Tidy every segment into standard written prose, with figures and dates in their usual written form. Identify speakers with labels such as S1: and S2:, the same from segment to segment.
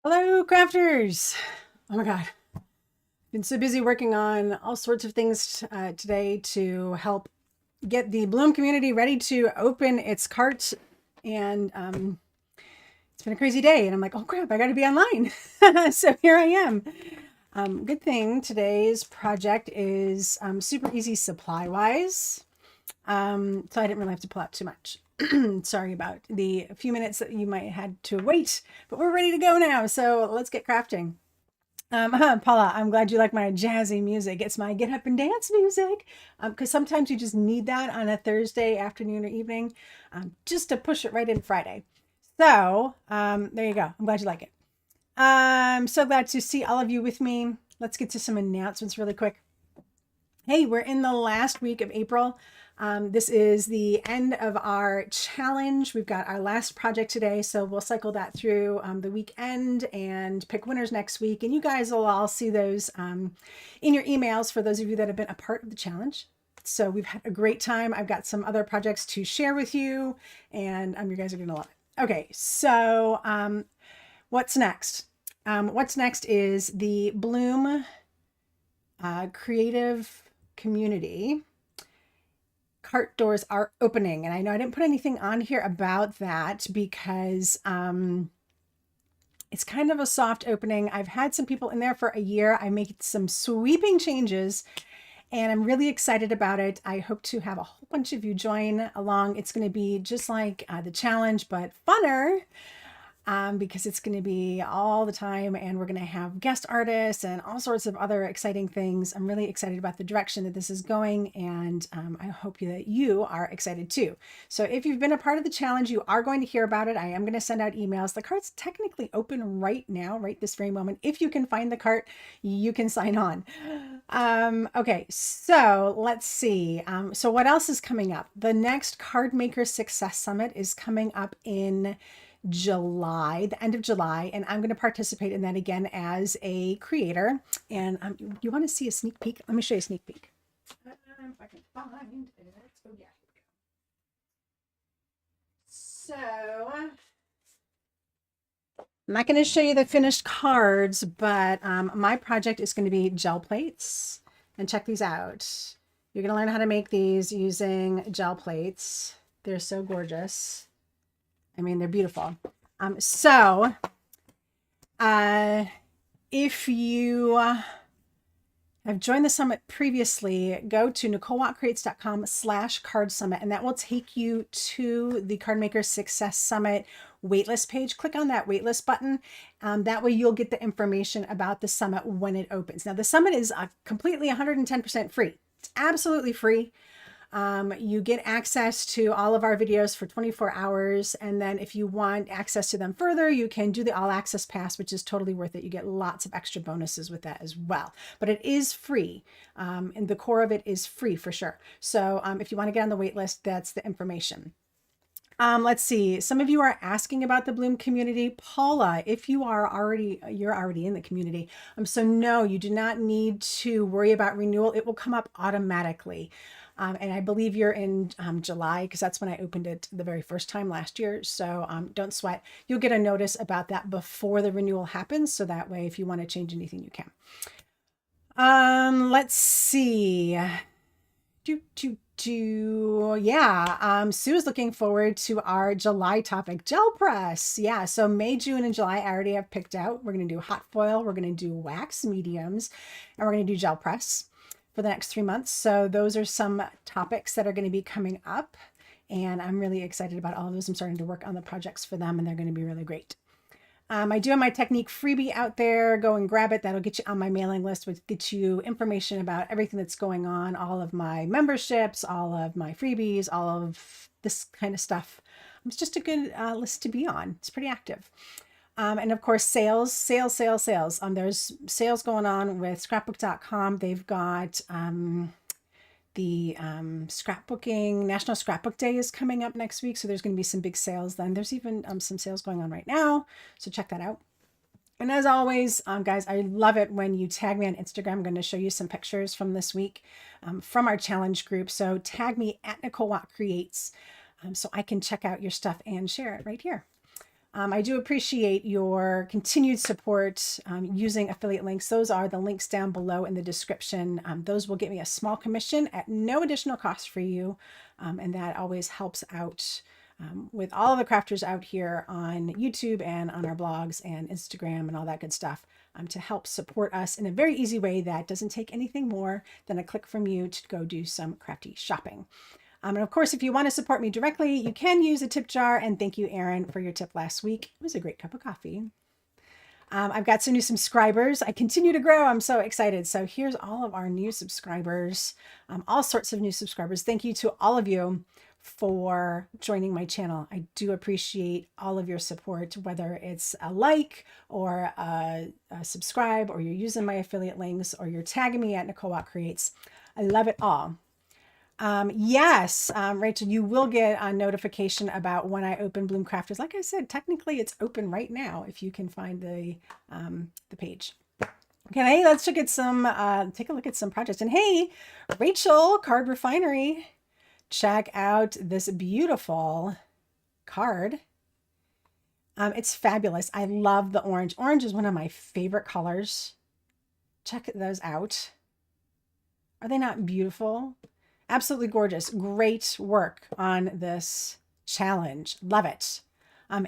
S1: Hello, crafters. Oh my God. Been so busy working on all sorts of things today to help get the Bloom community ready to open its cart. And it's been a crazy day. And I'm like, oh crap, I got to be online. So here I am. Good thing today's project is super easy supply wise. So I didn't really have to pull out too much. Sorry about the few minutes that you might have had to wait, but we're ready to go now. So let's get crafting. Paula, I'm glad you like my jazzy music. It's my get up and dance music. Because sometimes you just need that on a Thursday afternoon or evening, just to push it right in Friday. So there you go. I'm glad you like it. I'm so glad to see all of you with me. Let's get to some announcements really quick. Hey, we're in the last week of April. This is the end of our challenge. We've got our last project today, so we'll cycle that through the weekend and pick winners next week. And you guys will all see those in your emails for those of you that have been a part of the challenge. So we've had a great time. I've got some other projects to share with you, and you guys are going to love it. Okay, so what's next? What's next is the Bloom Creative Community cart doors are opening. And I know I didn't put anything on here about that because it's kind of a soft opening. I've had some people in there for a year. I made some sweeping changes and I'm really excited about it. I hope to have a whole bunch of you join along. It's going to be just like the challenge, but funner. Because it's going to be all the time and we're going to have guest artists and all sorts of other exciting things. I'm really excited about the direction that this is going and I hope that you are excited too. So if you've been a part of the challenge, you are going to hear about it. I am going to send out emails. The cart's technically open right now, right this very moment. If you can find the cart, you can sign on. Okay, so let's see. So what else is coming up? The next Card Maker Success Summit is coming up in July, the end of July, and I'm going to participate in that again as a creator. And you want to see a sneak peek? Let me show you a sneak peek. If I can find it. Oh yeah. So I'm not going to show you the finished cards, but my project is going to be gel plates. And check these out. You're going to learn how to make these using gel plates. They're so gorgeous. I mean, they're beautiful. So if you have joined the summit previously, go to NicoleWattCreates.com/card summit, and that will take you to the Cardmaker Success Summit waitlist page. Click on that waitlist button. That way you'll get the information about the summit when it opens. Now, the summit is completely 110% free. It's absolutely free. You get access to all of our videos for 24 hours. And then if you want access to them further, you can do the all access pass, which is totally worth it. You get lots of extra bonuses with that as well, but it is free. And the core of it is free for sure. So if you want to get on the wait list, that's the information. Let's see. Some of you are asking about the Bloom community. Paula, if you're already in the community. So no, you do not need to worry about renewal. It will come up automatically. And I believe you're in July because that's when I opened it the very first time last year. So don't sweat. You'll get a notice about that before the renewal happens. So that way, if you want to change anything, you can. Let's see. Yeah, Sue is looking forward to our July topic, gel press. Yeah, so May, June, and July I already have picked out. We're going to do hot foil, we're going to do wax mediums, and we're going to do gel press for the next 3 months. So those are some topics that are going to be coming up, and I'm really excited about all of those. I'm starting to work on the projects for them, and they're going to be really great. I do have my technique freebie out there. Go and grab it. That'll get you on my mailing list, which gets you information about everything that's going on, all of my memberships, all of my freebies, all of this kind of stuff. It's just a good list to be on. It's pretty active. And of course, sales. There's sales going on with scrapbook.com. They've got the scrapbooking, National Scrapbook Day is coming up next week. So there's going to be some big sales then. There's even some sales going on right now. So check that out. And as always, guys, I love it when you tag me on Instagram. I'm going to show you some pictures from this week from our challenge group. So tag me at Nicole Watt Creates so I can check out your stuff and share it right here. I do appreciate your continued support using affiliate links. Those are the links down below in the description. Those will get me a small commission at no additional cost for you. And that always helps out with all of the crafters out here on YouTube and on our blogs and Instagram and all that good stuff to help support us in a very easy way that doesn't take anything more than a click from you to go do some crafty shopping. And of course, if you want to support me directly, you can use a tip jar. And thank you, Erin, for your tip last week. It was a great cup of coffee. I've got some new subscribers. I continue to grow. I'm so excited. So here's all of our new subscribers, all sorts of new subscribers. Thank you to all of you for joining my channel. I do appreciate all of your support, whether it's a like or a subscribe, or you're using my affiliate links, or you're tagging me at Nicole Creates. I love it all. Yes, Rachel, you will get a notification about when I open Bloom Crafters. Like I said, technically it's open right now if you can find the page. Okay, let's look at some, take a look at some projects. And hey, Rachel, Card Refinery, check out this beautiful card. It's fabulous. I love the orange. Orange is one of my favorite colors. Check those out. Are they not beautiful? Absolutely gorgeous. Great work on this challenge. Love it.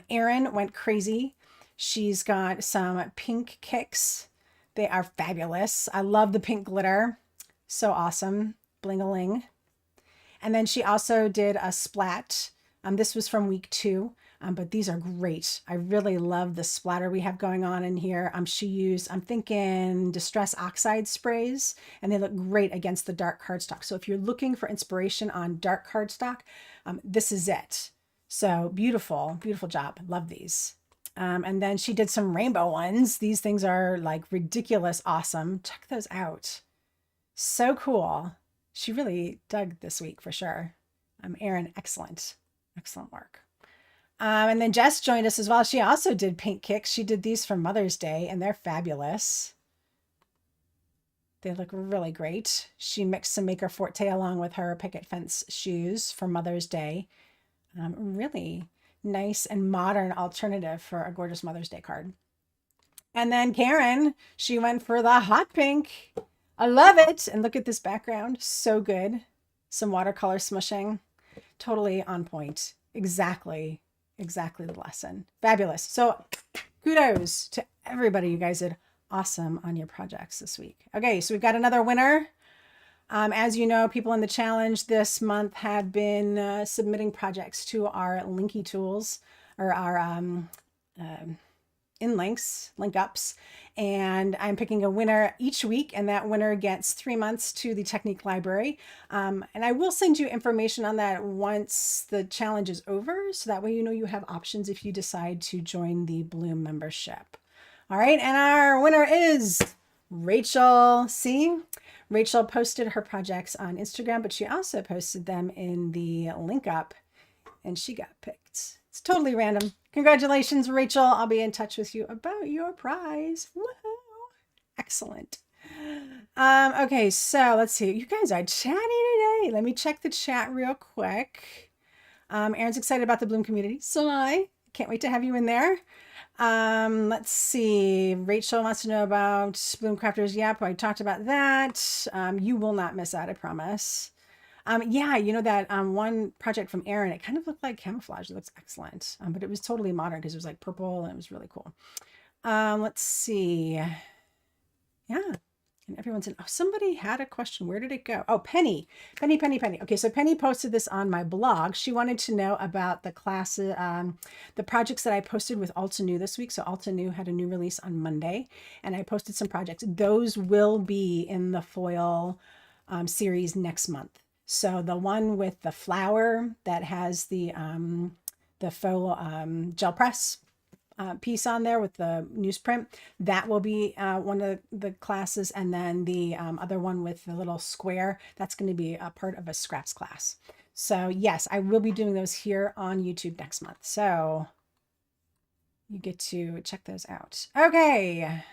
S1: Erin went crazy. She's got some pink kicks. They are fabulous. I love the pink glitter. So awesome. Bling-a-ling. And then she also did a splat. This was from week 2. But these are great. I really love the splatter we have going on in here. She used, I'm thinking, Distress Oxide sprays, and they look great against the dark cardstock. So if you're looking for inspiration on dark cardstock, this is it. So beautiful, beautiful job. Love these. And then she did some rainbow ones. These things are like ridiculous awesome. Check those out. So cool. She really dug this week for sure. Erin, excellent. Excellent work. And then Jess joined us as well. She also did pink kicks. She did these for Mother's Day, and they're fabulous. They look really great. She mixed some Maker Forte along with her Picket Fence shoes for Mother's Day. Really nice and modern alternative for a gorgeous Mother's Day card. And then Karen, she went for the hot pink. I love it. And look at this background. So good. Some watercolor smushing. Totally on point. Exactly the lesson. Fabulous. So kudos to everybody. You guys did awesome on your projects this week. Okay, so we've got another winner. As you know, people in the challenge this month have been submitting projects to our Linky tools, or our InLinks, link ups, and I'm picking a winner each week, and that winner gets 3 months to the Technique Library. And I will send you information on that once the challenge is over, so that way you know you have options if you decide to join the Bloom membership. All right, and our winner is Rachel. See, Rachel posted her projects on Instagram, but she also posted them in the link up, and she got picked. It's totally random. Congratulations, Rachel. I'll be in touch with you about your prize. Woohoo! Excellent. Okay, so let's see. You guys are chatty today. Let me check the chat real quick. Erin's excited about the Bloom community. So am I. Can't wait to have you in there. Let's see. Rachel wants to know about Bloom Crafters. Yep, I talked about that. You will not miss out, I promise. Yeah, you know that one project from Erin, it kind of looked like camouflage. It looks excellent, but it was totally modern because it was like purple and it was really cool. Let's see. Yeah, and everyone's in. Oh, somebody had a question. Where did it go? Oh, Penny. Okay, so Penny posted this on my blog. She wanted to know about the class, the projects that I posted with Alta New this week. So Alta New had a new release on Monday, and I posted some projects. Those will be in the foil series next month. So the one with the flower that has the faux gel press piece on there with the newsprint, that will be one of the classes. And then the other one with the little square, that's going to be a part of a scraps class. So yes, I will be doing those here on YouTube next month. So you get to check those out. Okay,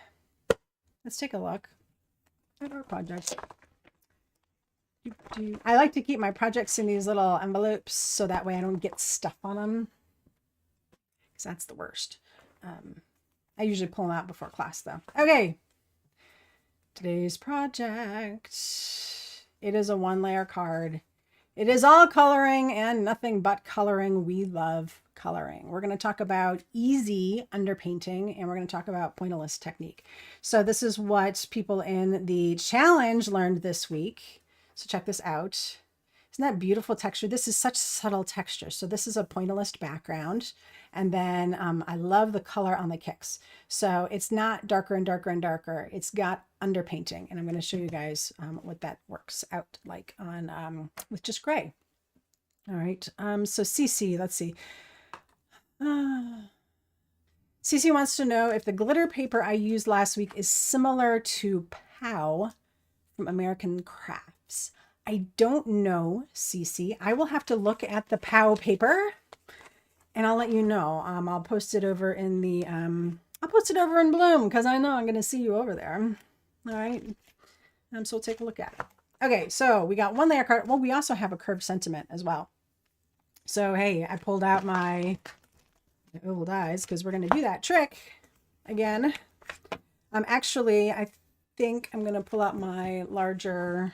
S1: let's take a look at our projects. I like to keep my projects in these little envelopes so that way I don't get stuff on them. because that's the worst. I usually pull them out before class though. Okay. Today's project. It is a 1-layer card. It is all coloring and nothing but coloring. We love coloring. We're going to talk about easy underpainting, and we're going to talk about pointillist technique. So this is what people in the challenge learned this week. So check this out. Isn't that beautiful texture? This is such subtle texture. So this is a pointillist background. And then I love the color on the kicks. So it's not darker and darker and darker. It's got underpainting. And I'm going to show you guys what that works out like on with just gray. All right. So Cece, let's see. Cece wants to know if the glitter paper I used last week is similar to POW from American Crafts. I don't know, Cece. I will have to look at the POW paper and I'll let you know. I'll post it over in the, I'll post it over in Bloom because I know I'm going to see you over there. All right. So we'll take a look at it. Okay. So we got 1-layer card. Well, we also have a curved sentiment as well. So, hey, I pulled out my oval dies because we're going to do that trick again. Actually, I think I'm going to pull out my larger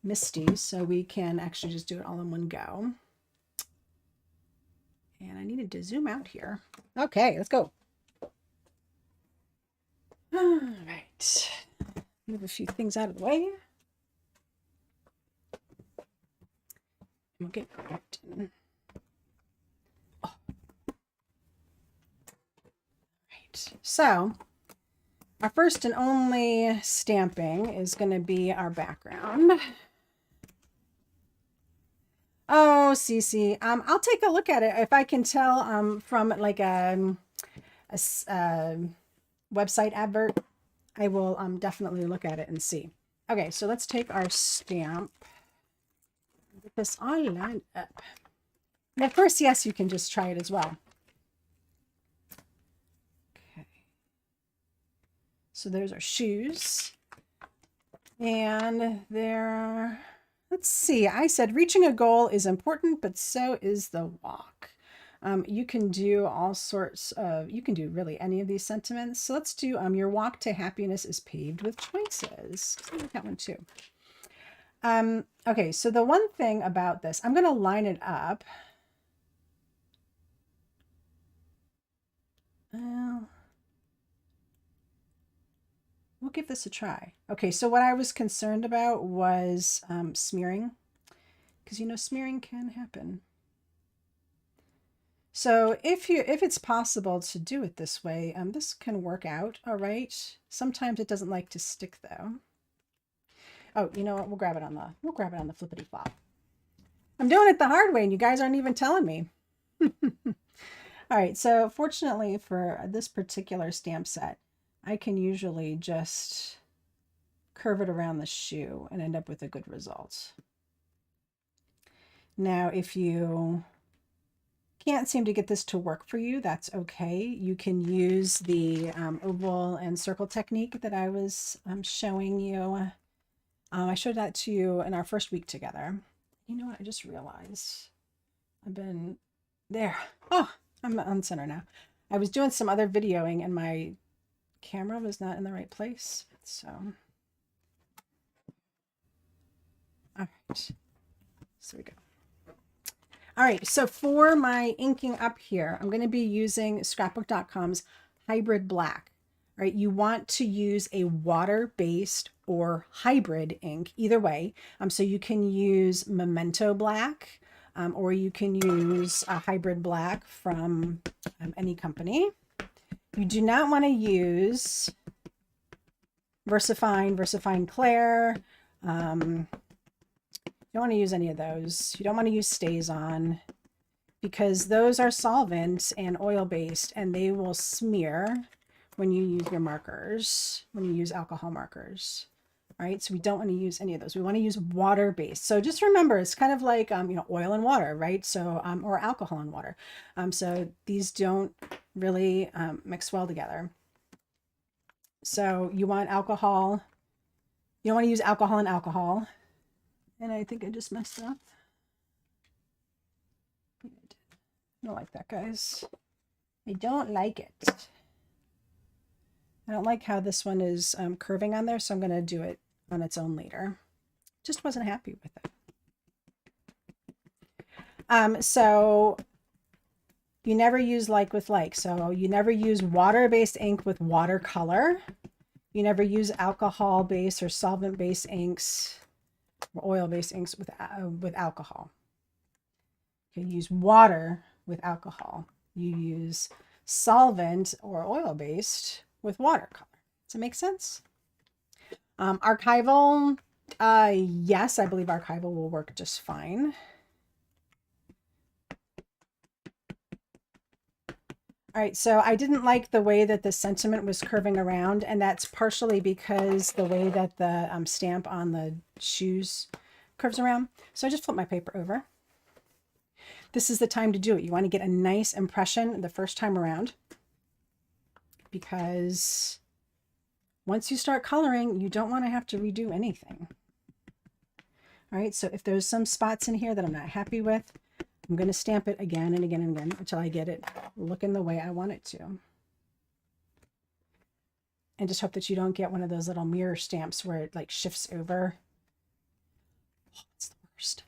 S1: MISTI so we can actually just do it all in one go. And I needed to zoom out here. Okay, let's go. All right. Move a few things out of the way. We'll get right in. Oh. Right. So our first and only stamping is going to be our background. Oh, Cece, I'll take a look at it. If I can tell from like a website advert, I will definitely look at it and see. Okay, so let's take our stamp. Get this all lined up. And of course, yes, you can just try it as well. Okay. So there's our shoes. And there... Let's see, I said reaching a goal is important, but so is the walk. You can do all sorts of, you can do really any of these sentiments. So let's do your walk to happiness is paved with choices. I like that one too. Okay, so the one thing about this, I'm going to line it up. Well, we'll give this a try. Okay, so what I was concerned about was smearing, because you know smearing can happen. So if it's possible to do it this way, this can work out all right. Sometimes it doesn't like to stick though. Oh, you know what? We'll grab it on the flippity flop. I'm doing it the hard way, and you guys aren't even telling me. All right. So fortunately for this particular stamp set, I can usually just curve it around the shoe and end up with a good result. Now, if you can't seem to get this to work for you, that's okay. You can use the oval and circle technique that I was showing you. I showed that to you in our first week together. You know what? I just realized I've been there. Oh, I'm on center now. I was doing some other videoing and my camera was not in the right place. So, all right, so we go. All right, so for my inking up here, I'm going to be using scrapbook.com's hybrid black. All right, you want to use a water-based or hybrid ink, either way. So you can use Memento black, or you can use a hybrid black from any company. You do not want to use VersaFine Claire. You don't want to use any of those. You don't want to use StazOn because those are solvent and oil-based, and they will smear when you use your markers, when you use alcohol markers. All right, so we don't want to use any of those. We want to use water-based. So just remember, it's kind of like you know, oil and water, right? So or alcohol and water. So these don't really mix well together. So you want alcohol. You don't want to use alcohol and alcohol. And I think I just messed up. I don't like that, guys. I don't like it. I don't like how this one is curving on there, so I'm going to do it on its own later. Just wasn't happy with it. So you never use like with like. So you never use water-based ink with watercolor. You never use alcohol-based or solvent-based inks or oil-based inks with alcohol. You use water with alcohol. You use solvent or oil-based with watercolor. Does it make sense? Archival, yes, I believe archival will work just fine. All right, so I didn't like the way that the sentiment was curving around, and that's partially because the way that the stamp on the shoes curves around. So I just flip my paper over. This is the time to do it. You want to get a nice impression the first time around, because once you start coloring, you don't want to have to redo anything. All right, so if there's some spots in here that I'm not happy with, I'm going to stamp it again and again and again until I get it looking the way I want it to. And just hope that you don't get one of those little mirror stamps where it like shifts over. Oh, it's the worst.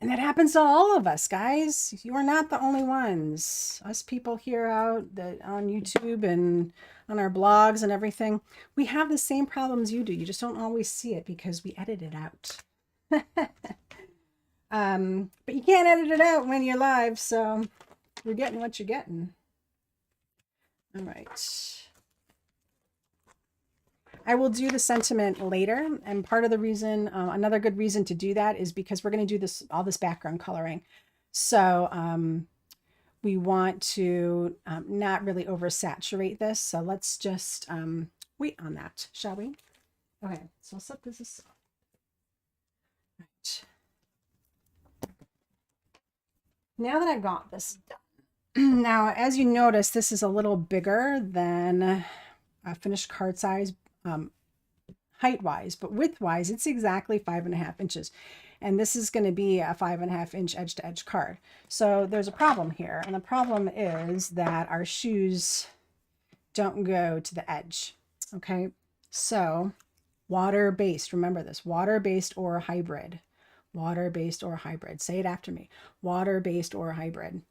S1: And that happens to all of us, guys. You are not the only ones. Us people here out that on YouTube and on our blogs and everything, we have the same problems you do. You just don't always see it because we edit it out. But you can't edit it out when you're live, so you're getting what you're getting. All right. I will do the sentiment later, and part of the reason, another good reason to do that is because we're going to do all this background coloring. So we want to not really oversaturate this. So let's just wait on that, shall we? Okay, so I'll set this aside. Right. Now that I've got this done, now as you notice, this is a little bigger than a finished card size height wise, but width wise, it's exactly 5.5 inches. And this is going to be a 5.5 inch edge to edge card. So there's a problem here. And the problem is that our shoes don't go to the edge. Okay. So water-based, remember this, water-based or hybrid. Water-based or hybrid. Say it after me. Water-based or hybrid.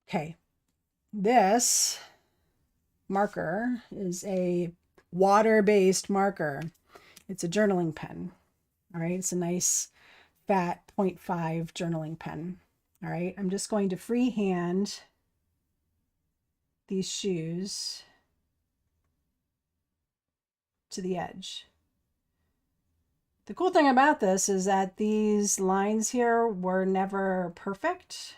S1: Okay. This marker is a water-based marker. It's a journaling pen. All right. It's a nice fat 0.5 journaling pen. All right. I'm just going to freehand these shoes to the edge. The cool thing about this is that these lines here were never perfect.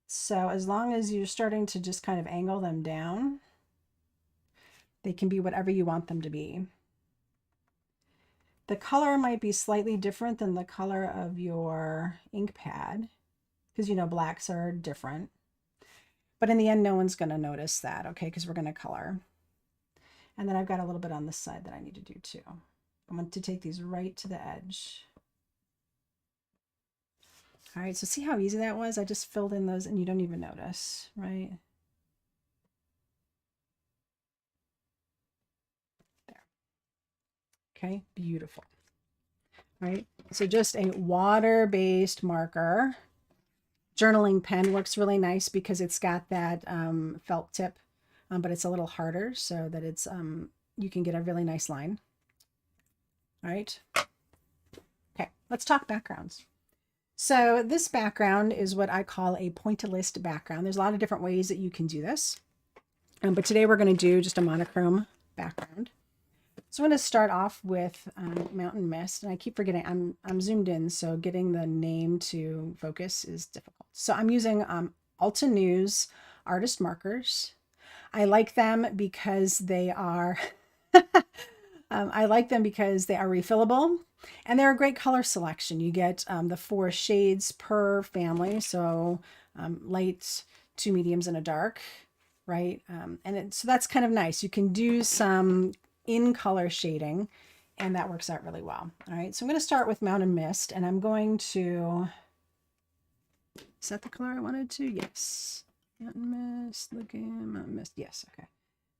S1: So as long as you're starting to just kind of angle them down, they can be whatever you want them to be. The color might be slightly different than the color of your ink pad, because you know blacks are different. But in the end, no one's going to notice that, okay, because we're going to color. And then I've got a little bit on this side that I need to do too. I want to take these right to the edge. All right, so see how easy that was? I just filled in those and you don't even notice, right? There. Okay, beautiful. All right, so just a water-based marker. Journaling pen works really nice because it's got that felt tip, but it's a little harder so that it's you can get a really nice line. All right. Okay, let's talk backgrounds. So this background is what I call a pointillist background. There's a lot of different ways that you can do this, but today we're going to do just a monochrome background. So I'm going to start off with Mountain Mist, and I keep forgetting I'm zoomed in, so getting the name to focus is difficult. So I'm using Alta News artist markers. I like them because they are refillable, and they're a great color selection. You get the 4 shades per family, so light, 2 mediums, and a dark, right? So that's kind of nice. You can do some in color shading, and that works out really well. All right, so I'm going to start with Mountain Mist, and I'm going to, is that the color I wanted to? Yes. Mist, looking, mist. Yes, okay.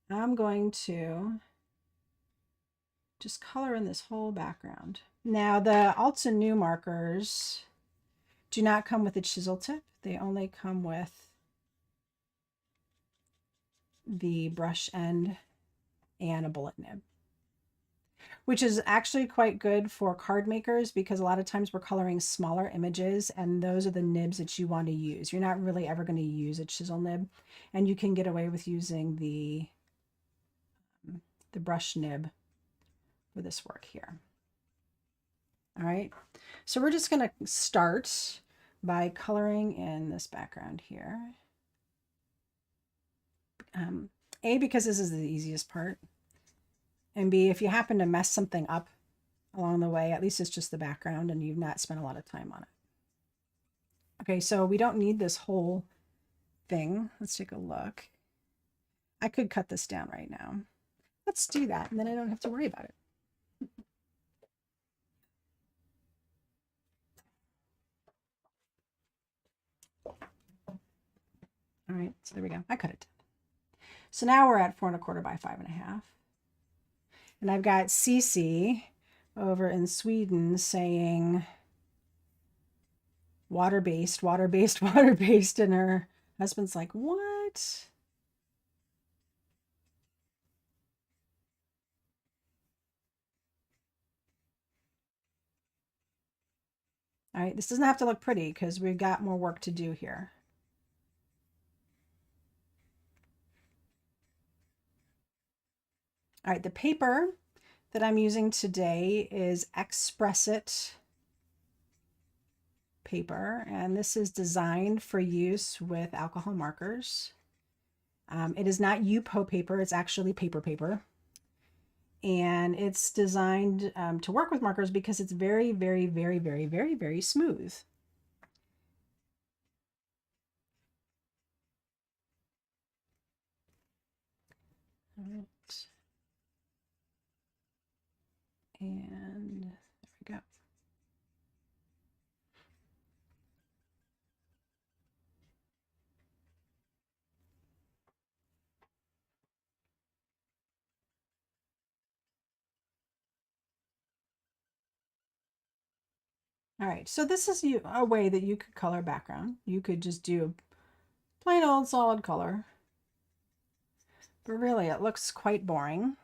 S1: I'm going to just color in this whole background. Now the Alta New markers do not come with a chisel tip. They only come with the brush end and a bullet nib, which is actually quite good for card makers because a lot of times we're coloring smaller images and those are the nibs that you want to use. You're not really ever going to use a chisel nib, and you can get away with using the brush nib for this work here. All right, so we're just going to start by coloring in this background here. A, because this is the easiest part, and B, if you happen to mess something up along the way, at least it's just the background and you've not spent a lot of time on it. Okay, so we don't need this whole thing. Let's take a look. I could cut this down right now. Let's do that, and then I don't have to worry about it. All right, so there we go. I cut it. So now we're at 4 1/4 by 5 1/2. And I've got Cece over in Sweden saying water-based, water-based, water-based, and her husband's like, what? All right, this doesn't have to look pretty because we've got more work to do here. All right, the paper that I'm using today is Express It paper, and this is designed for use with alcohol markers. It is not UPO paper, it's actually paper. And it's designed to work with markers because it's very, very, very, very, very, very smooth. All right. And there we go. All right, so this is a way that you could color background. You could just do plain old solid color, but really it looks quite boring.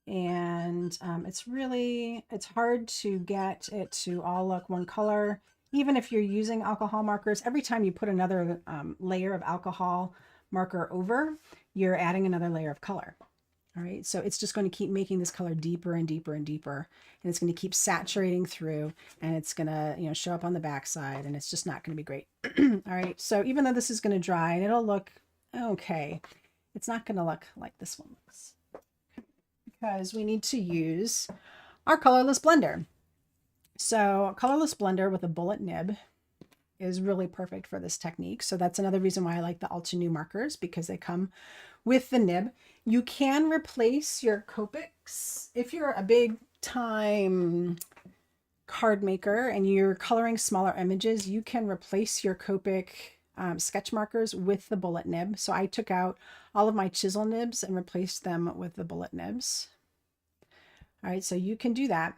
S1: And it's hard to get it to all look one color. Even if you're using alcohol markers, every time you put another layer of alcohol marker over, you're adding another layer of color. All right, so it's just going to keep making this color deeper and deeper and deeper, and it's going to keep saturating through, and it's going to show up on the backside, and it's just not going to be great. All right, so even though this is going to dry and it'll look okay, it's not going to look like this one looks, because we need to use our colorless blender. So a colorless blender with a bullet nib is really perfect for this technique. So that's another reason why I like the Alta New markers, because they come with the nib. You can replace your Copics if you're a big time card maker and you're coloring smaller images. You can replace your Copic sketch markers with the bullet nib. So I took out all of my chisel nibs and replaced them with the bullet nibs. All right, so you can do that.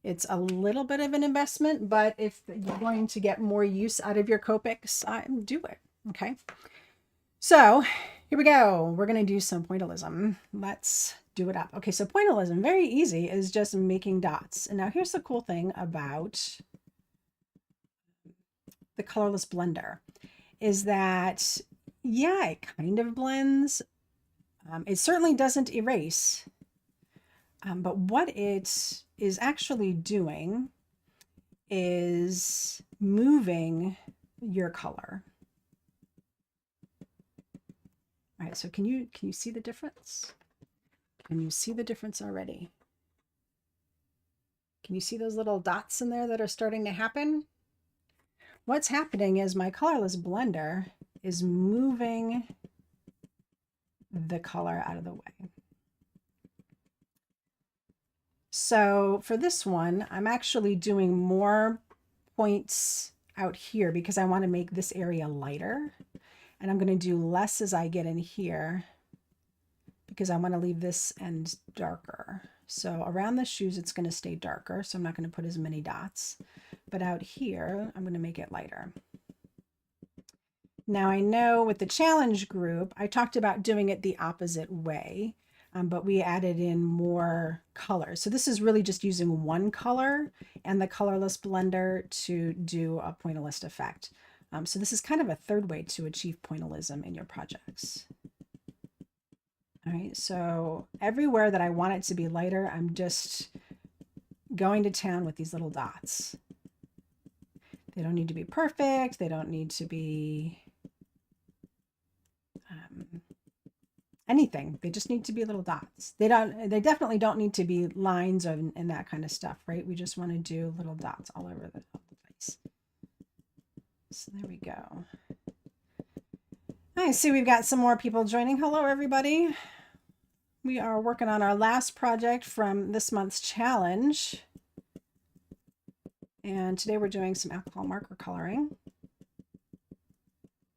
S1: It's a little bit of an investment, but if you're going to get more use out of your Copics, do it. Okay. So here we go. We're going to do some pointillism. Let's do it up. Okay, so pointillism, very easy, is just making dots. And now here's the cool thing about the colorless blender is that, yeah, it kind of blends. It certainly doesn't erase. But what it is actually doing is moving your color. All right, so can you see the difference? Can you see the difference already? Can you see those little dots in there that are starting to happen? What's happening is my colorless blender is moving the color out of the way. So for this one, I'm actually doing more points out here because I want to make this area lighter. And I'm going to do less as I get in here because I want to leave this end darker. So around the shoes, it's going to stay darker. So I'm not going to put as many dots. But out here, I'm going to make it lighter. Now I know with the challenge group, I talked about doing it the opposite way, but we added in more colors. So this is really just using one color and the colorless blender to do a pointillist effect. So this is kind of a third way to achieve pointillism in your projects. All right, so everywhere that I want it to be lighter, I'm just going to town with these little dots. They don't need to be perfect. They don't need to be anything. They just need to be little dots. They definitely don't need to be lines and that kind of stuff, right? We just want to do little dots all over the place. So there we go. I see we've got some more people joining. Hello, everybody. We are working on our last project from this month's challenge. And today we're doing some alcohol marker coloring.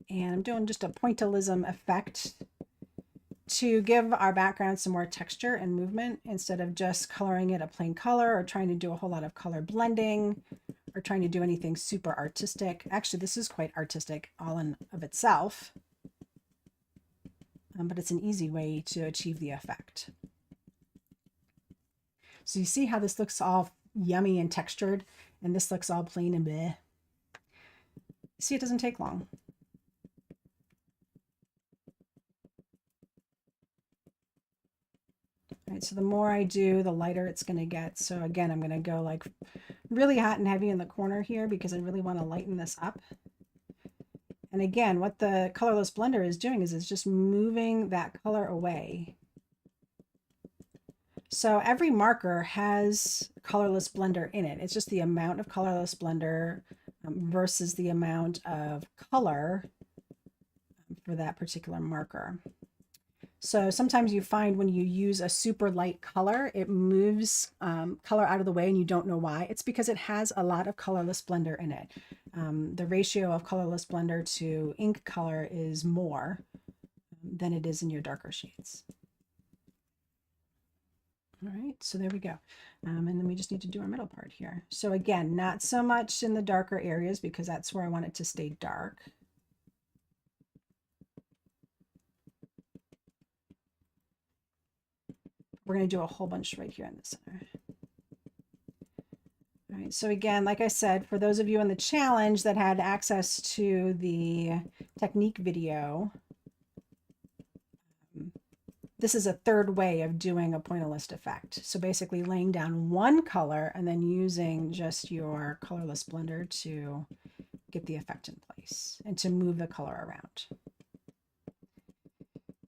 S1: And I'm doing just a pointillism effect to give our background some more texture and movement instead of just coloring it a plain color or trying to do a whole lot of color blending or trying to do anything super artistic. Actually, this is quite artistic all in of itself, but it's an easy way to achieve the effect. So you see how this looks all yummy and textured and this looks all plain and bleh. See, it doesn't take long. Right, so the more I do, the lighter it's going to get. So again, I'm going to go like really hot and heavy in the corner here because I really want to lighten this up. And again, what the colorless blender is doing is it's just moving that color away. So every marker has colorless blender in it. It's just the amount of colorless blender versus the amount of color for that particular marker. So sometimes you find when you use a super light color, it moves color out of the way and you don't know why. It's because it has a lot of colorless blender in it. The ratio of colorless blender to ink color is more than it is in your darker shades. All right, so there we go. And then we just need to do our middle part here. So again, not so much in the darker areas because that's where I want it to stay dark. We're going to do a whole bunch right here in the center. All right, so again, like I said, for those of you in the challenge that had access to the technique video, this is a third way of doing a pointillist effect. So basically laying down one color and then using just your colorless blender to get the effect in place and to move the color around.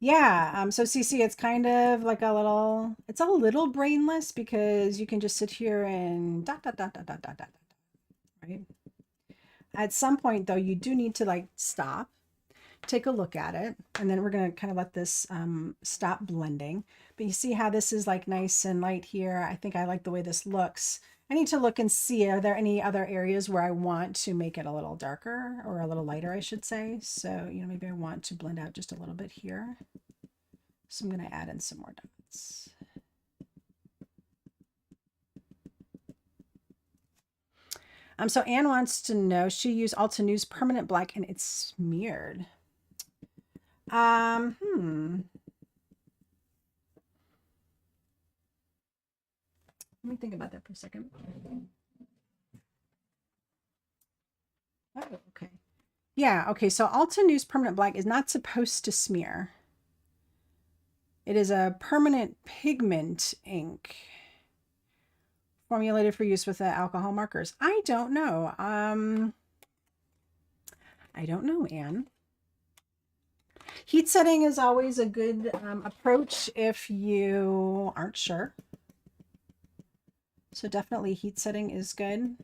S1: Yeah, so CC, it's kind of like it's a little brainless because you can just sit here and dot, dot, dot, dot, dot, dot, dot, right? At some point though, you do need to like stop, take a look at it, and then we're gonna kind of let this stop blending. But you see how this is like nice and light here. I think I like the way this looks. I need to look and see, are there any other areas where I want to make it a little darker or a little lighter, I should say. So, you know, maybe I want to blend out just a little bit here. So I'm going to add in some more dots. So Anne wants to know, she used Altenews permanent black and it's smeared. Let me think about that for a second. Oh, okay. Yeah, okay, so Altenews permanent black is not supposed to smear. It is a permanent pigment ink formulated for use with the alcohol markers. I don't know. I don't know, Anne. Heat setting is always a good approach if you aren't sure. So definitely heat setting is good.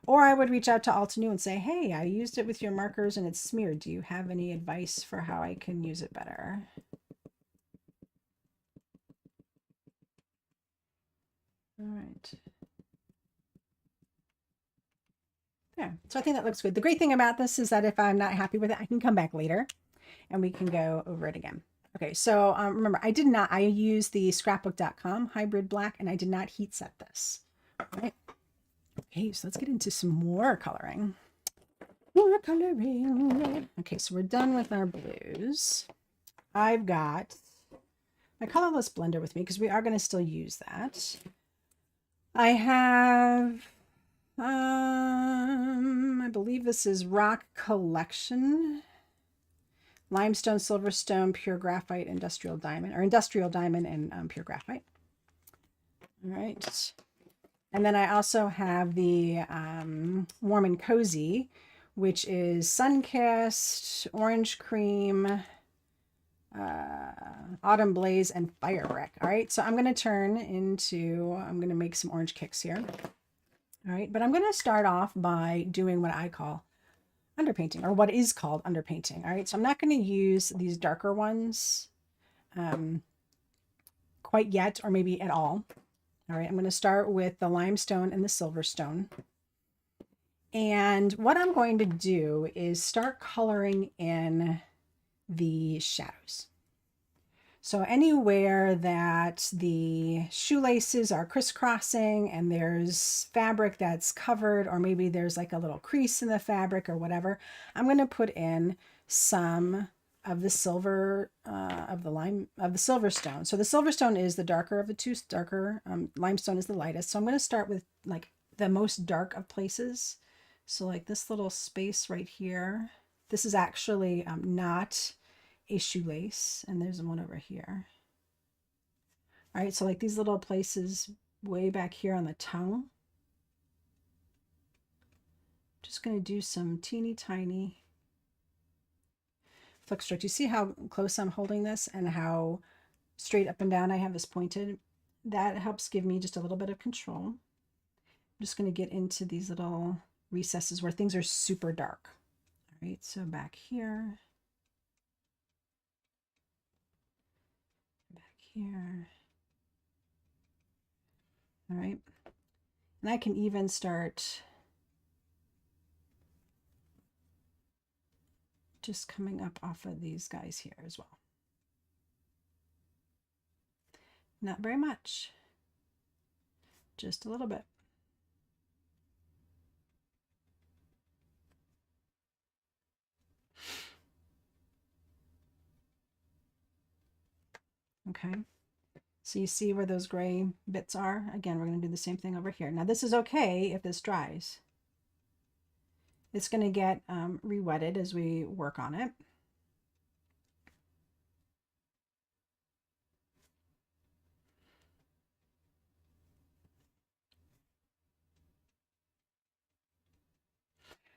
S1: Or I would reach out to Altenews and say, hey, I used it with your markers and it's smeared. Do you have any advice for how I can use it better? All right. There. So I think that looks good. The great thing about this is that if I'm not happy with it, I can come back later and we can go over it again. Okay, so remember, I used the scrapbook.com hybrid black and I did not heat set this. All right. Okay, so let's get into some more coloring. More coloring. Okay, so we're done with our blues. I've got my colorless blender with me because we are going to still use that. I have, I believe this is Rock Collection. Limestone, Silverstone, Pure Graphite, Industrial Diamond, or Industrial Diamond and Pure Graphite. All right. And then I also have the Warm and Cozy, which is Sunkissed, Orange Cream, Autumn Blaze, and Fire Brick. All right, so I'm going to make some orange kicks here. All right, but I'm going to start off by doing what I call underpainting, or what is called underpainting. All right, so I'm not going to use these darker ones quite yet, or maybe at all. All right, I'm going to start with the limestone and the silverstone. And what I'm going to do is start coloring in the shadows. So anywhere that the shoelaces are crisscrossing and there's fabric that's covered, or maybe there's like a little crease in the fabric or whatever, I'm going to put in some of the silver, of the silverstone. So the silverstone is the darker of the two, limestone is the lightest. So I'm going to start with like the most dark of places. So like this little space right here, this is actually not a shoelace, and there's one over here. All right, so like these little places way back here on the tongue. Just going to do some teeny tiny flick strokes. You see how close I'm holding this and how straight up and down I have this pointed? That helps give me just a little bit of control. I'm just going to get into these little recesses where things are super dark. All right, so back here. Back here. All right. And I can even start just coming up off of these guys here as well. Not very much, just a little bit. Okay, so you see where those gray bits are? Again, we're going to do the same thing over here. Now this is okay if this dries. It's going to get re-wetted as we work on it.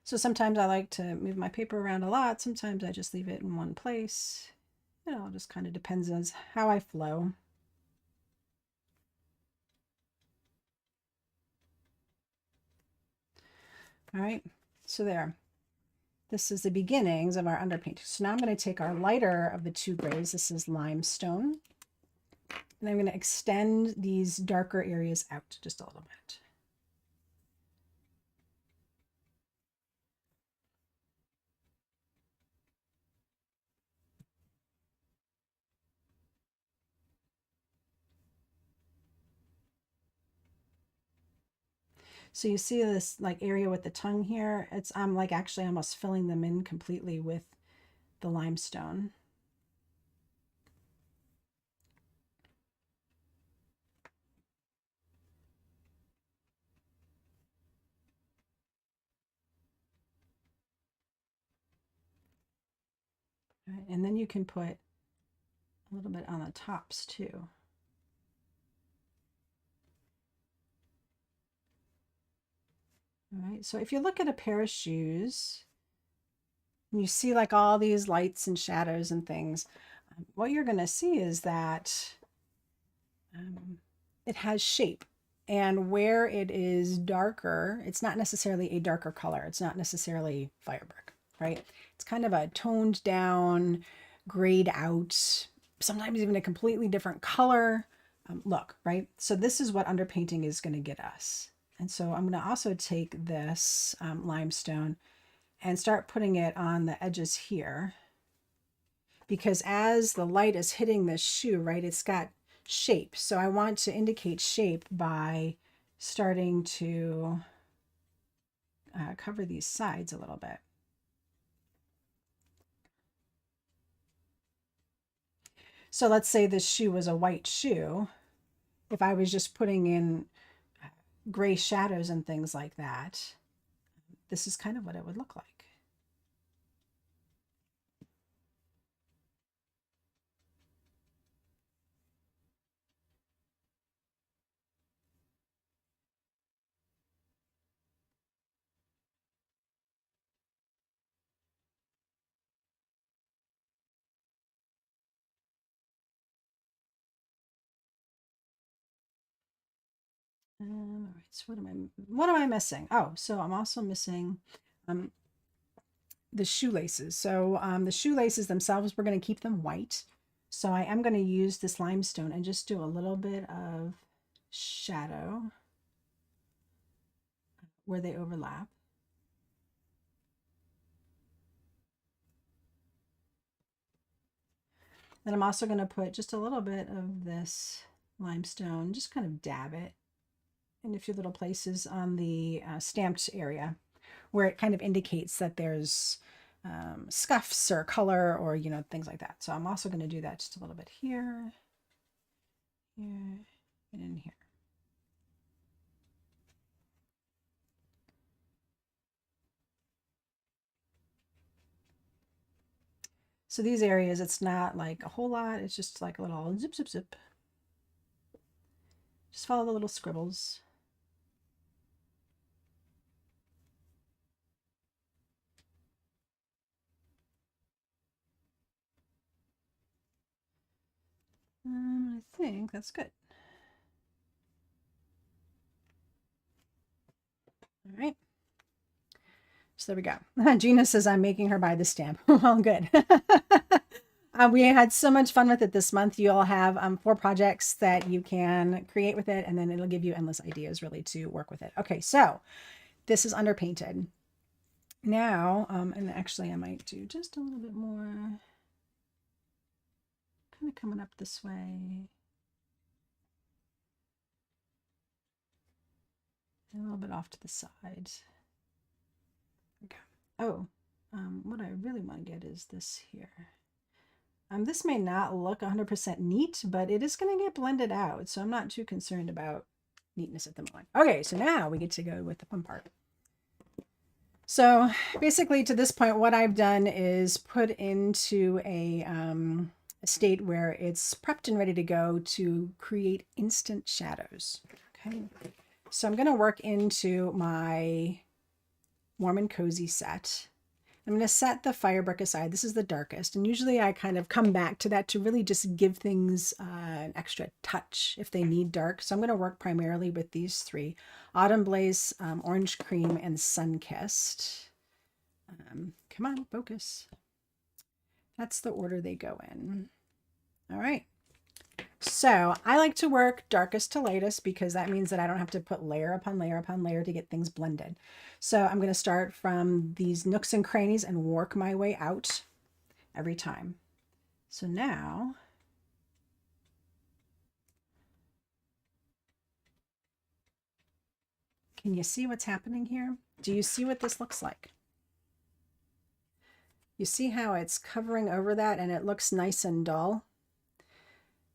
S1: So sometimes I like to move my paper around a lot. Sometimes I just leave it in one place. It all just kind of depends on how I flow. All right, so there. This is the beginnings of our underpainting. So now I'm going to take our lighter of the two grays. This is limestone. And I'm going to extend these darker areas out just a little bit. So you see this like area with the tongue here? I'm like actually almost filling them in completely with the limestone. Right, and then you can put a little bit on the tops too. All right, so if you look at a pair of shoes, and you see like all these lights and shadows and things, what you're going to see is that it has shape. And where it is darker, it's not necessarily a darker color. It's not necessarily firebrick, right? It's kind of a toned down, grayed out, sometimes even a completely different color look, right? So this is what underpainting is going to get us. And so I'm going to also take this limestone and start putting it on the edges here, because as the light is hitting this shoe, right, it's got shape. So I want to indicate shape by starting to cover these sides a little bit. So let's say this shoe was a white shoe. If I was just putting in gray shadows and things like that, this is kind of what it would look like. All right, so what am I missing? Oh, so I'm also missing the shoelaces. So the shoelaces themselves, we're going to keep them white. So I am going to use this limestone and just do a little bit of shadow where they overlap. Then I'm also going to put just a little bit of this limestone, just kind of dab it in a few little places on the stamped area where it kind of indicates that there's scuffs or color or, you know, things like that. So I'm also going to do that just a little bit here, here, and in here. So these areas, it's not like a whole lot. It's just like a little zip, zip, zip. Just follow the little scribbles. I think that's good. All right. So there we go. Gina says I'm making her buy the stamp. Well, good. We had so much fun with it this month. You all have 4 projects that you can create with it, and then it'll give you endless ideas really to work with it. Okay, so this is underpainted. Now, and actually I might do just a little bit more, kind of coming up this way. A little bit off to the side. Okay. Oh, what I really want to get is this here. This may not look 100% neat, but it is going to get blended out, so I'm not too concerned about neatness at the moment. Okay, so now we get to go with the fun part. So basically to this point, what I've done is put into a state where it's prepped and ready to go to create instant shadows. Okay, so I'm going to work into my warm and cozy set. I'm going to set the fire brick aside. This is the darkest, and usually I kind of come back to that to really just give things an extra touch if they need dark. So I'm going to work primarily with these 3: Autumn Blaze, Orange Cream, and Sunkissed. Come on, focus. That's the order they go in. All right. So I like to work darkest to lightest because that means that I don't have to put layer upon layer upon layer to get things blended. So I'm going to start from these nooks and crannies and work my way out every time. So now can you see what's happening here? Do you see what this looks like? You see how it's covering over that and it looks nice and dull?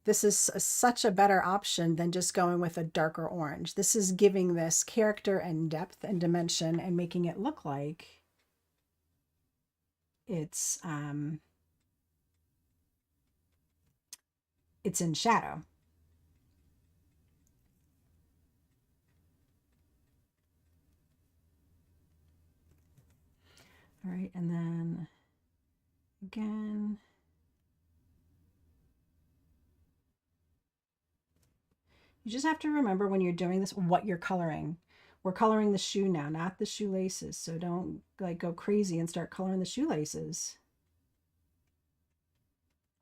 S1: This is such a better option than just going with a darker orange. This is giving this character and depth and dimension and making it look like it's in shadow. All right, and then again, you just have to remember when you're doing this what you're coloring. We're coloring the shoe now, not the shoelaces. So don't like go crazy and start coloring the shoelaces,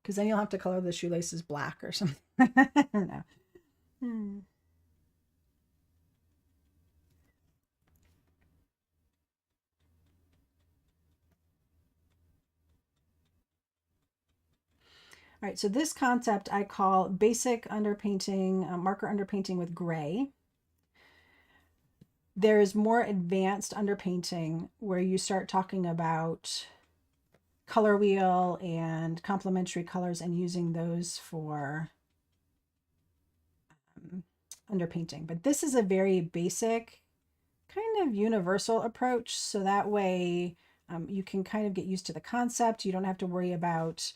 S1: because then you'll have to color the shoelaces black or something. I don't know. All right, so this concept I call basic underpainting, marker underpainting with gray. There's more advanced underpainting where you start talking about color wheel and complementary colors and using those for underpainting. But this is a very basic, kind of universal approach. So that way you can kind of get used to the concept. You don't have to worry about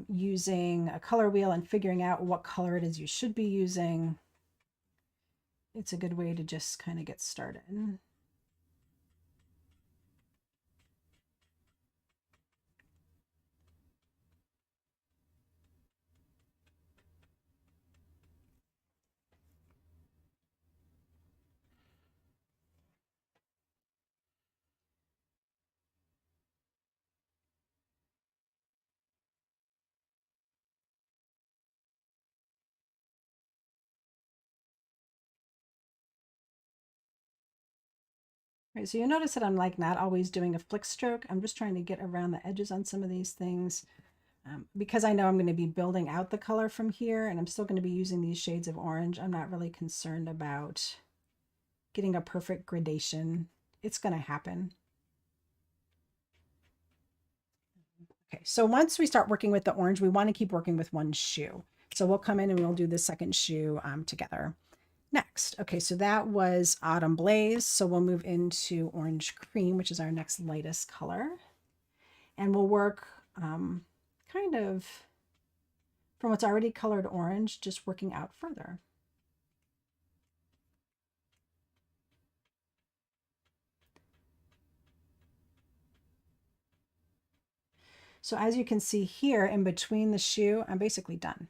S1: using a color wheel and figuring out what color it is you should be using. It's a good way to just kind of get started. Right, so you notice that I'm like not always doing a flick stroke. I'm just trying to get around the edges on some of these things because I know I'm going to be building out the color from here and I'm still going to be using these shades of orange. I'm not really concerned about getting a perfect gradation. It's going to happen. Okay, so once we start working with the orange, we want to keep working with one shoe. So we'll come in and we'll do the second shoe together. Next, okay, so that was Autumn Blaze. So we'll move into Orange Cream, which is our next lightest color. And we'll work kind of from what's already colored orange, just working out further. So as you can see here in between the shoe, I'm basically done.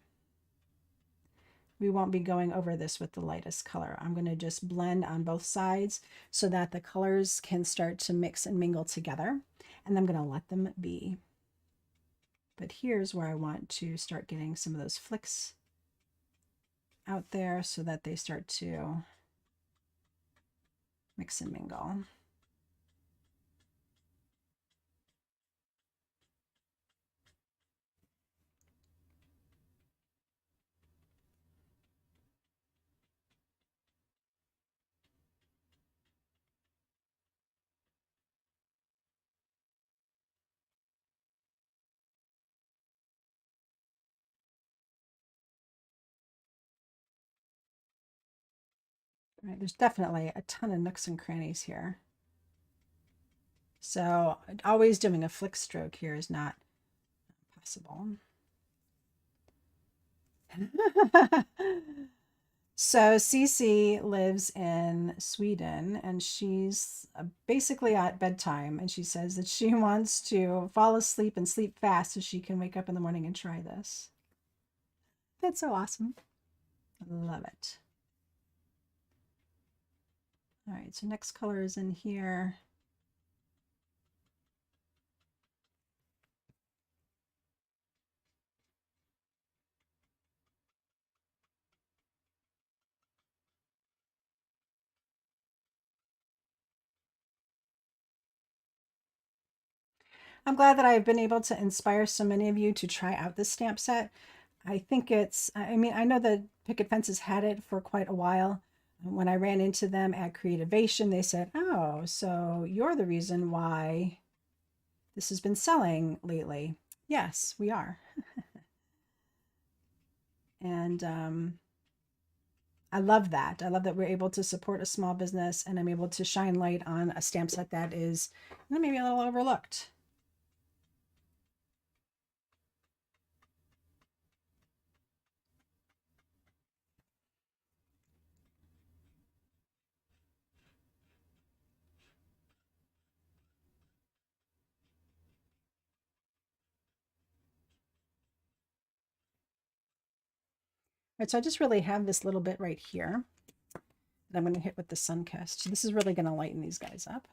S1: We won't be going over this with the lightest color. I'm going to just blend on both sides so that the colors can start to mix and mingle together. And I'm going to let them be. But here's where I want to start getting some of those flicks out there so that they start to mix and mingle. Right, there's definitely a ton of nooks and crannies here. So always doing a flick stroke here is not possible. So Cece lives in Sweden and she's basically at bedtime and she says that she wants to fall asleep and sleep fast so she can wake up in the morning and try this. That's so awesome. I love it. All right, so next color is in here. I'm glad that I've been able to inspire so many of you to try out this stamp set. I think it's, I mean, I know that Picket Fence has had it for quite a while. When I ran into them at Creativation, they said, oh, so you're the reason why this has been selling lately. Yes, we are. And I love that. I love that we're able to support a small business and I'm able to shine light on a stamp set that is maybe a little overlooked. Right, so I just really have this little bit right here that I'm going to hit with the sun kissed. This is really going to lighten these guys up.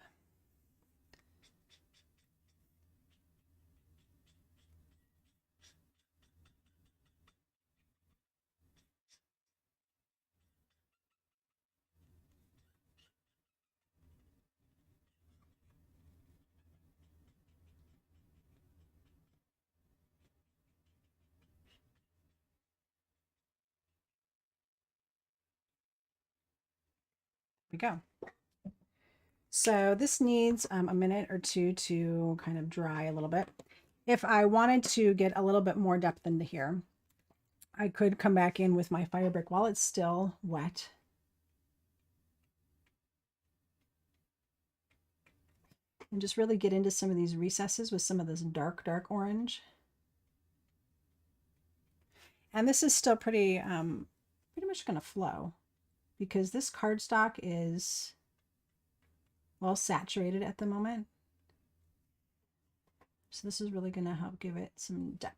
S1: we go. So this needs a minute or two to kind of dry a little bit. If I wanted to get a little bit more depth into here, I could come back in with my fire brick while it's still wet. And just really get into some of these recesses with some of this dark, dark orange. And this is still pretty much going to flow because this cardstock is well saturated at the moment. So this is really going to help give it some depth.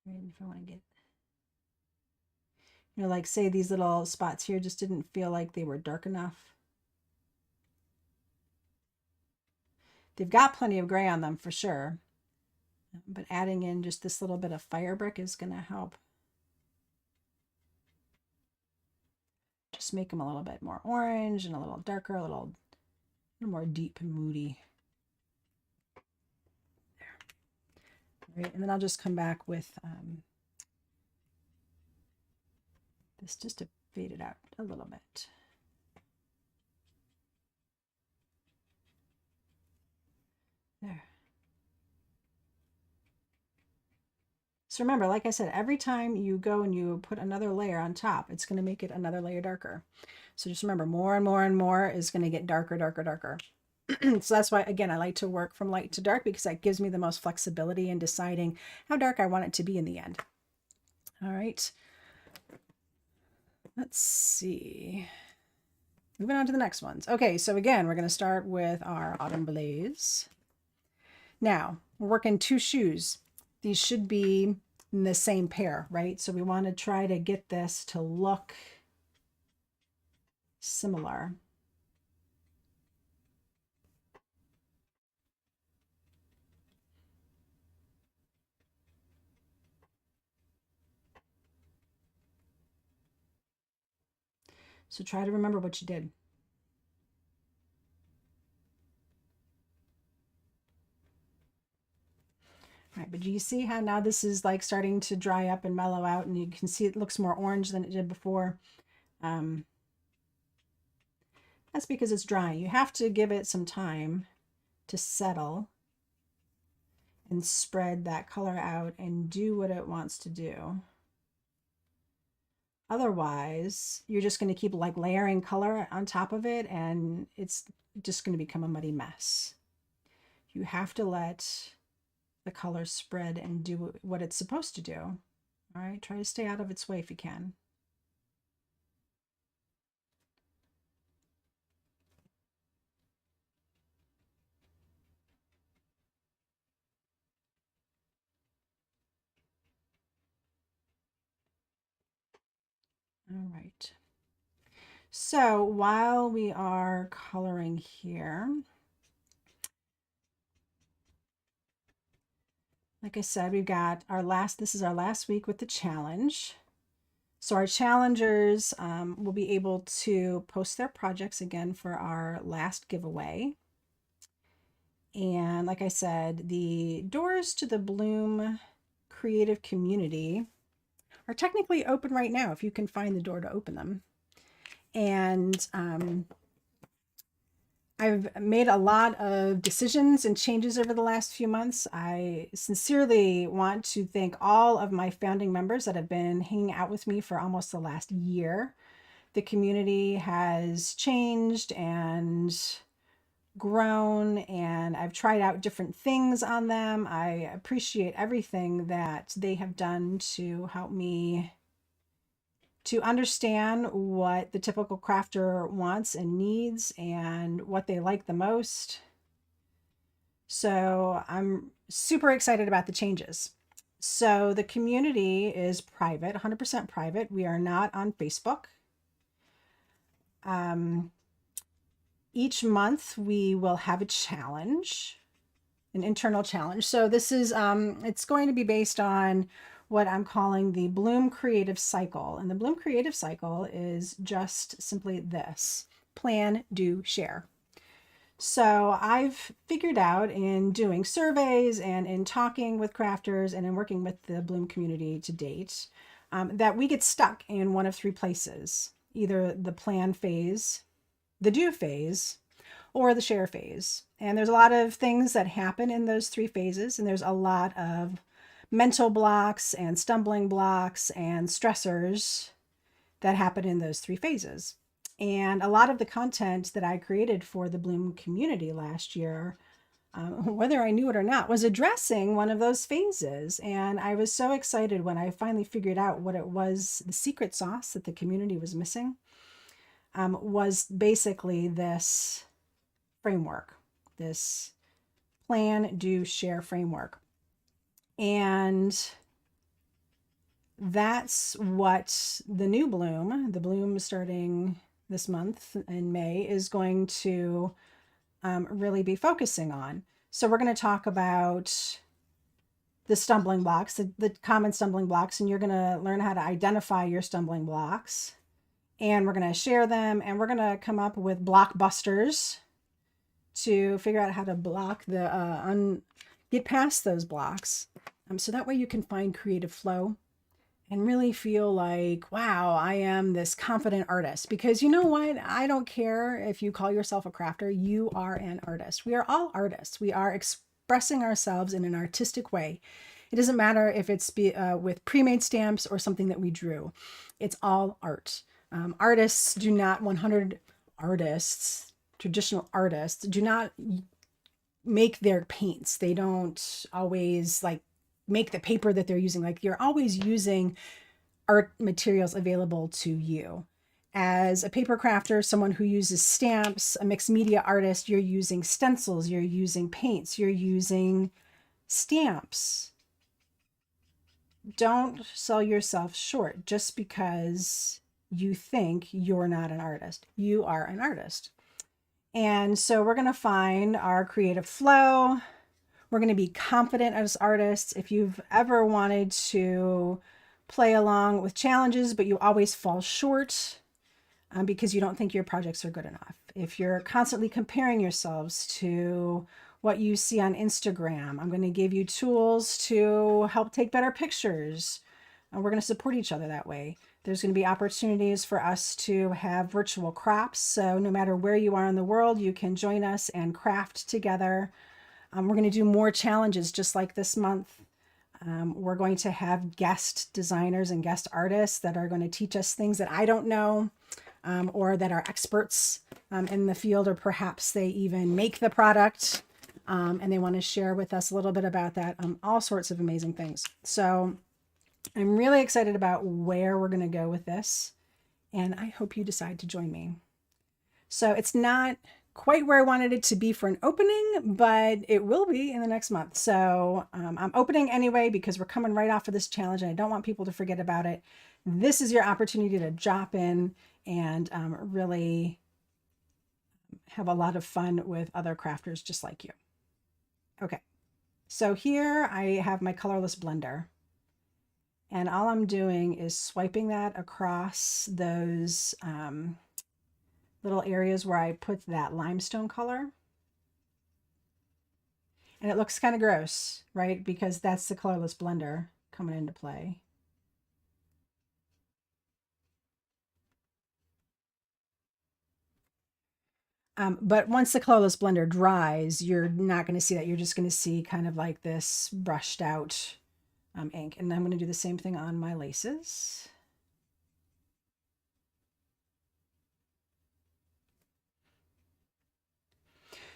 S1: Right, if I want to get, you know, like say these little spots here just didn't feel like they were dark enough. They've got plenty of gray on them for sure, but adding in just this little bit of fire brick is going to help just make them a little bit more orange and a little darker, a little more deep and moody. There. All right, and then I'll just come back with this just to fade it out a little bit. There. So remember, like I said, every time you go and you put another layer on top, it's going to make it another layer darker. So just remember, more and more and more is going to get darker, darker, darker. So that's why, again, I like to work from light to dark because that gives me the most flexibility in deciding how dark I want it to be in the end. All right. Let's see. Moving on to the next ones. Okay, so again, we're going to start with our Autumn Blaze. Now, we're working two shoes. These should be in the same pair, right? So we want to try to get this to look similar. So try to remember what you did. All right, but do you see how now this is like starting to dry up and mellow out, and you can see it looks more orange than it did before. That's because it's drying. You have to give it some time to settle and spread that color out and do what it wants to do. Otherwise, you're just going to keep like layering color on top of it, and it's just going to become a muddy mess. You have to let the color spread and do what it's supposed to do. All right, try to stay out of its way if you can. All right. So while we are coloring here, like I said, we've got our this is our last week with the challenge. So our challengers will be able to post their projects again for our last giveaway. And like I said, the doors to the Bloom creative community are technically open right now if you can find the door to open them. And I've made a lot of decisions and changes over the last few months. I sincerely want to thank all of my founding members that have been hanging out with me for almost the last year. The community has changed and grown, and I've tried out different things on them. I appreciate everything that they have done to help me to understand what the typical crafter wants and needs and what they like the most. So I'm super excited about the changes. So the community is private, 100% private. We are not on Facebook. Each month we will have a challenge, an internal challenge. So this is, it's going to be based on what I'm calling the Bloom Creative Cycle. And the Bloom Creative Cycle is just simply this: plan, do, share. So I've figured out in doing surveys and in talking with crafters and in working with the Bloom community to date, that we get stuck in one of three places, either the plan phase, the do phase, or the share phase. And there's a lot of things that happen in those three phases, and there's a lot of mental blocks and stumbling blocks and stressors that happen in those three phases. And a lot of the content that I created for the Bloom community last year, whether I knew it or not, was addressing one of those phases. And I was so excited when I finally figured out what it was, the secret sauce that the community was missing, was basically this framework, this plan, do, share framework. And that's what the new Bloom, the Bloom starting this month in May, is going to really be focusing on. So we're going to talk about the stumbling blocks, the common stumbling blocks, and you're going to learn how to identify your stumbling blocks. And we're going to share them, and we're going to come up with blockbusters to figure out how to block the get past those blocks. So that way you can find creative flow and really feel like, wow, I am this confident artist. Because you know what? I don't care if you call yourself a crafter, you are an artist. We are all artists. We are expressing ourselves in an artistic way. It doesn't matter if it's with pre-made stamps or something that we drew. It's all art. Artists do not, 100 artists, traditional artists, do not make their paints. They don't always like make the paper that they're using. Like, you're always using art materials available to you. As a paper crafter, someone who uses stamps, a mixed media artist, you're using stencils, you're using paints, you're using stamps. Don't sell yourself short just because you think you're not an artist. You are an artist. And so we're going to find our creative flow. We're going to be confident as artists. If you've ever wanted to play along with challenges, but you always fall short because you don't think your projects are good enough. If you're constantly comparing yourselves to what you see on Instagram, I'm going to give you tools to help take better pictures. And we're going to support each other that way. There's going to be opportunities for us to have virtual crafts. So no matter where you are in the world, you can join us and craft together. We're going to do more challenges just like this month. We're going to have guest designers and guest artists that are going to teach us things that I don't know, or that are experts in the field, or perhaps they even make the product and they want to share with us a little bit about that. All sorts of amazing things. So I'm really excited about where we're going to go with this, and I hope you decide to join me. So it's not quite where I wanted it to be for an opening, but it will be in the next month. So I'm opening anyway because we're coming right off of this challenge and I don't want people to forget about it. This is your opportunity to drop in and really have a lot of fun with other crafters just like you. Okay, so here I have my colorless blender. And all I'm doing is swiping that across those little areas where I put that limestone color. And it looks kind of gross, right? Because that's the colorless blender coming into play. But once the colorless blender dries, you're not going to see that. You're just going to see kind of like this brushed out ink. And I'm going to do the same thing on my laces.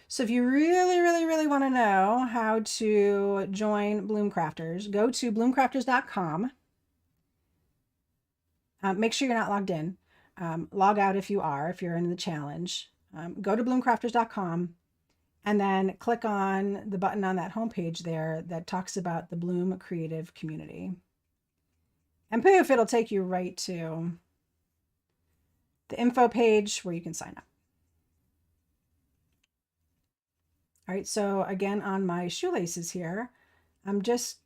S1: So if you really, really, really want to know how to join Bloom Crafters, go to bloomcrafters.com. Make sure you're not logged in. Log out if you're in the challenge. Go to bloomcrafters.com and then click on the button on that homepage there that talks about the Bloom Creative Community. And poof, it'll take you right to the info page where you can sign up. All right, so again, on my shoelaces here, I'm just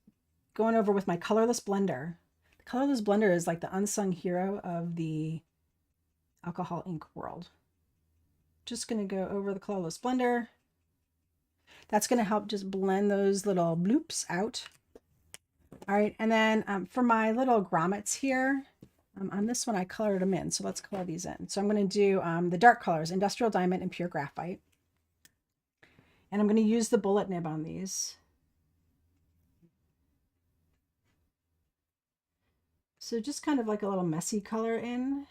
S1: going over with my colorless blender. The colorless blender is like the unsung hero of the alcohol ink world. Just going to go over the colorless blender. That's going to help just blend those little bloops out. All right, and then for my little grommets here, on this one I colored them in, so let's color these in. So I'm going to do the dark colors, Industrial Diamond and Pure Graphite. And I'm going to use the bullet nib on these. So just kind of like a little messy color in.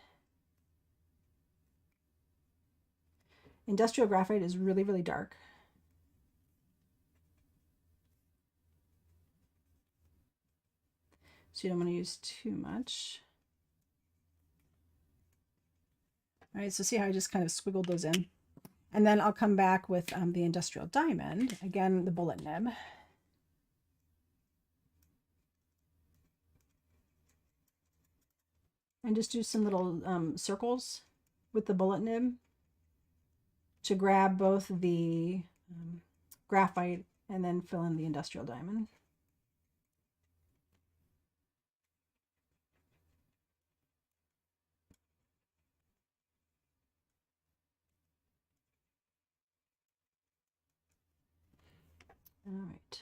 S1: Industrial Graphite is really, really dark. So you don't want to use too much. All right, so see how I just kind of squiggled those in? And then I'll come back with the Industrial Diamond, again, the bullet nib. And just do some little circles with the bullet nib to grab both the graphite and then fill in the Industrial Diamond. All right.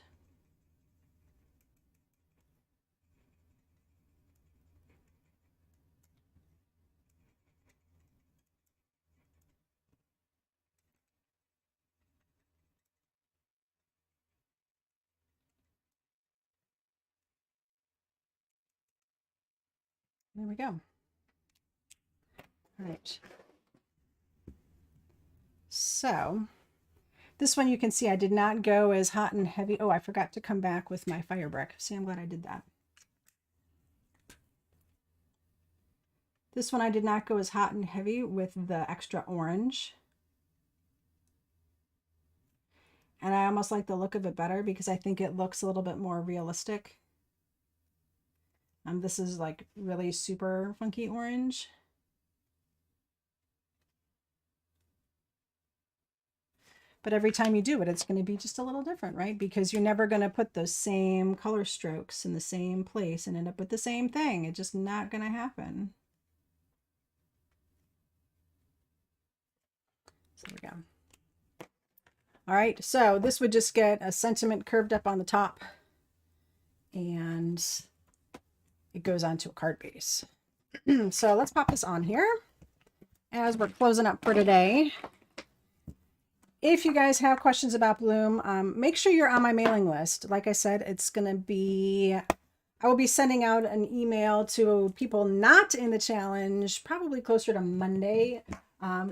S1: There we go. All right. So this one you can see I did not go as hot and heavy. Oh, I forgot to come back with my fire brick. See, I'm glad I did that. This one I did not go as hot and heavy with the extra orange. And I almost like the look of it better because I think it looks a little bit more realistic. This is like really super funky orange. But every time you do it, it's going to be just a little different, right? Because you're never going to put those same color strokes in the same place and end up with the same thing. It's just not going to happen. So there we go. All right, so this would just get a sentiment curved up on the top and it goes onto a card base. So let's pop this on here as we're closing up for today. If you guys have questions about Bloom, make sure you're on my mailing list. Like I said, it's going to be, I will be sending out an email to people not in the challenge, probably closer to Monday.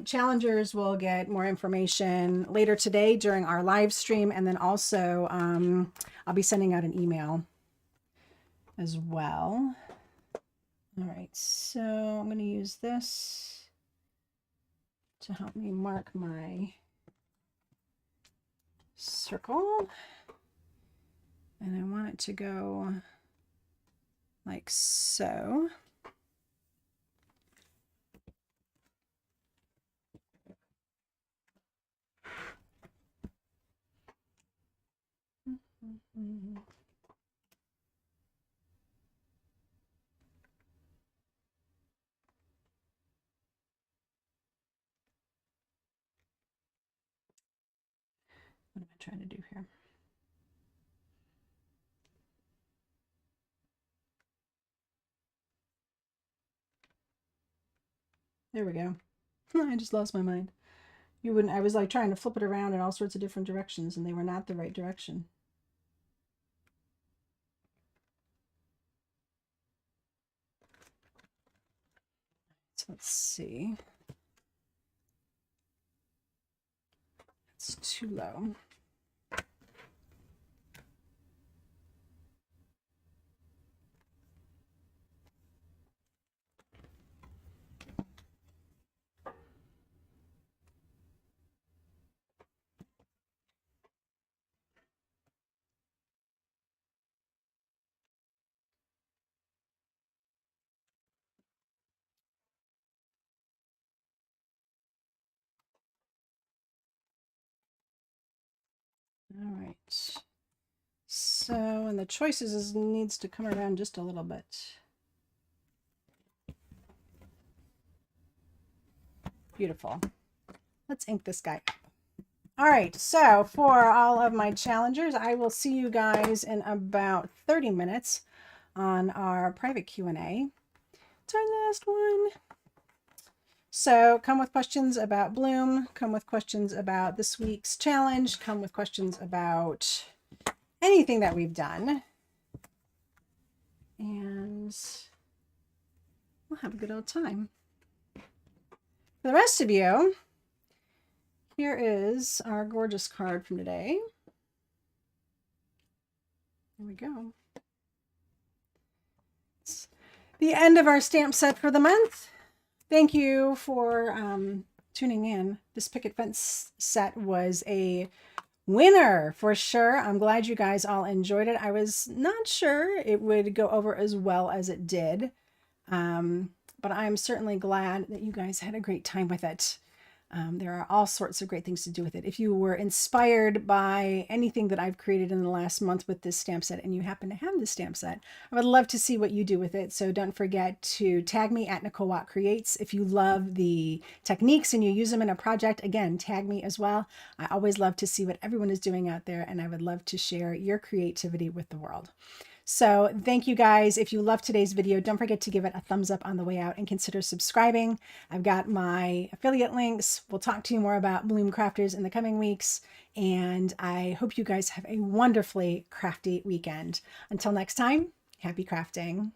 S1: Challengers will get more information later today during our live stream. And then also I'll be sending out an email as well. All right, so I'm going to use this to help me mark my circle. And I want it to go like so. What am I trying to do here? There we go. I just lost my mind. You wouldn't, I was like trying to flip it around in all sorts of different directions and they were not the right direction. So let's see. It's too low. All right. So, and the choices needs to come around just a little bit. Beautiful. Let's ink this guy up. All right, so for all of my challengers, I will see you guys in about 30 minutes. on our private Q&A. It's our last one. So come with questions about Bloom, come with questions about this week's challenge, come with questions about anything that we've done. And we'll have a good old time. For the rest of you, here is our gorgeous card from today. There we go. It's the end of our stamp set for the month. Thank you for tuning in. This Picket Fence set was a winner for sure. I'm glad you guys all enjoyed it. I was not sure it would go over as well as it did, but I'm certainly glad that you guys had a great time with it. There are all sorts of great things to do with it. If you were inspired by anything that I've created in the last month with this stamp set and you happen to have this stamp set, I would love to see what you do with it. So don't forget to tag me at Nicole Watt Creates. If you love the techniques and you use them in a project, again, tag me as well. I always love to see what everyone is doing out there, and I would love to share your creativity with the world. So thank you guys. If you loved today's video, don't forget to give it a thumbs up on the way out and consider subscribing. I've got my affiliate links. We'll talk to you more about Bloom Crafters in the coming weeks. And I hope you guys have a wonderfully crafty weekend. Until next time, happy crafting.